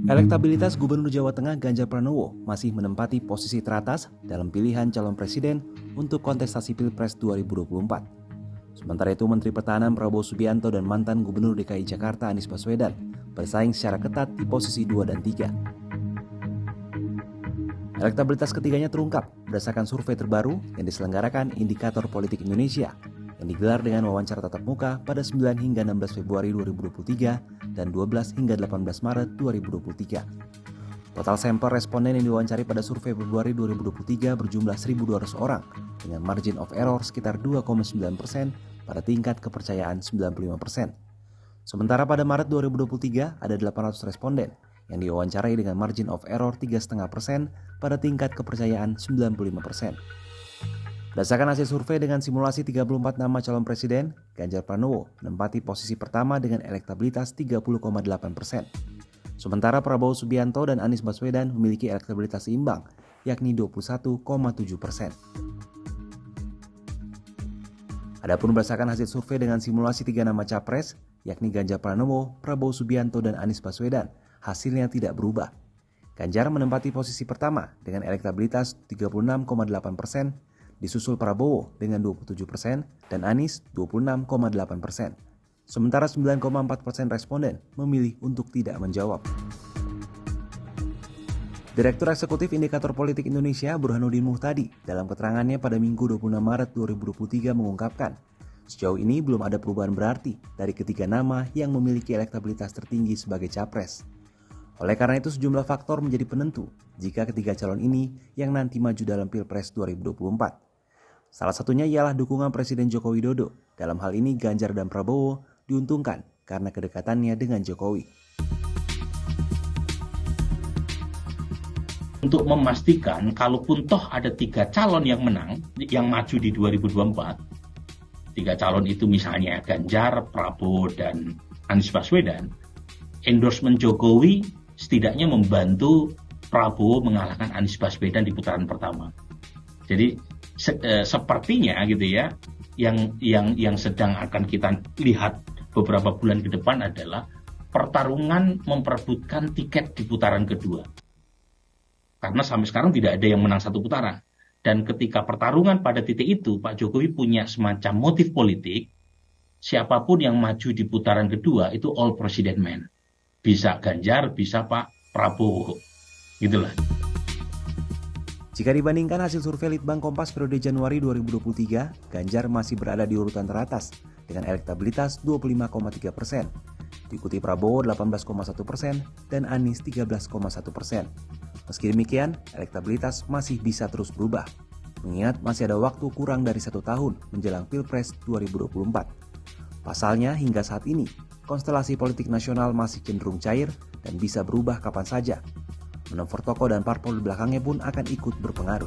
Elektabilitas Gubernur Jawa Tengah Ganjar Pranowo masih menempati posisi teratas dalam pilihan calon presiden untuk kontestasi Pilpres 2024. Sementara itu, Menteri Pertahanan Prabowo Subianto dan mantan Gubernur DKI Jakarta Anies Baswedan bersaing secara ketat di posisi 2 dan 3. Elektabilitas ketiganya terungkap berdasarkan survei terbaru yang diselenggarakan Indikator Politik Indonesia yang digelar dengan wawancara tatap muka pada 9 hingga 16 Februari 2023 dan 12 hingga 18 Maret 2023. Total sampel responden yang diwawancari pada survei Februari 2023 berjumlah 1.200 orang dengan margin of error sekitar 2,9% pada tingkat kepercayaan 95%. Sementara pada Maret 2023 ada 800 responden yang diwawancarai dengan margin of error 3,5% pada tingkat kepercayaan 95%. Berdasarkan hasil survei dengan simulasi 34 nama calon presiden, Ganjar Pranowo menempati posisi pertama dengan elektabilitas 30,8%. Sementara Prabowo Subianto dan Anies Baswedan memiliki elektabilitas seimbang, yakni 21,7%. Adapun berdasarkan hasil survei dengan simulasi 3 nama capres, yakni Ganjar Pranowo, Prabowo Subianto, dan Anies Baswedan, hasilnya tidak berubah. Ganjar menempati posisi pertama dengan elektabilitas 36,8%, disusul Prabowo dengan 27% dan Anies 26,8%. Sementara 9,4% responden memilih untuk tidak menjawab. Direktur Eksekutif Indikator Politik Indonesia Burhanuddin Muhtadi dalam keterangannya pada Minggu 26 Maret 2023 mengungkapkan, sejauh ini belum ada perubahan berarti dari ketiga nama yang memiliki elektabilitas tertinggi sebagai capres. Oleh karena itu sejumlah faktor menjadi penentu jika ketiga calon ini yang nanti maju dalam Pilpres 2024. Salah satunya ialah dukungan Presiden Joko Widodo. Dalam hal ini Ganjar dan Prabowo diuntungkan karena kedekatannya dengan Jokowi. Untuk memastikan kalaupun toh ada 3 calon yang menang, yang maju di 2024, 3 calon itu misalnya Ganjar, Prabowo, dan Anies Baswedan, endorsement Jokowi setidaknya membantu Prabowo mengalahkan Anies Baswedan di putaran pertama. Jadi sepertinya gitu ya, yang sedang akan kita lihat beberapa bulan ke depan adalah pertarungan memperebutkan tiket di putaran kedua. Karena sampai sekarang tidak ada yang menang satu putaran. Dan ketika pertarungan pada titik itu, Pak Jokowi punya semacam motif politik, siapapun yang maju di putaran kedua itu all president man. Bisa Ganjar, bisa Pak Prabowo. Gitulah. Jika dibandingkan hasil survei Litbang Kompas periode Januari 2023, Ganjar masih berada di urutan teratas dengan elektabilitas 25,3%. Diikuti Prabowo 18,1% dan Anies 13,1%. Meski demikian, elektabilitas masih bisa terus berubah, mengingat masih ada waktu kurang dari 1 tahun menjelang Pilpres 2024. Pasalnya hingga saat ini, konstelasi politik nasional masih cenderung cair dan bisa berubah kapan saja. Manuver tokoh dan parpol di belakangnya pun akan ikut berpengaruh.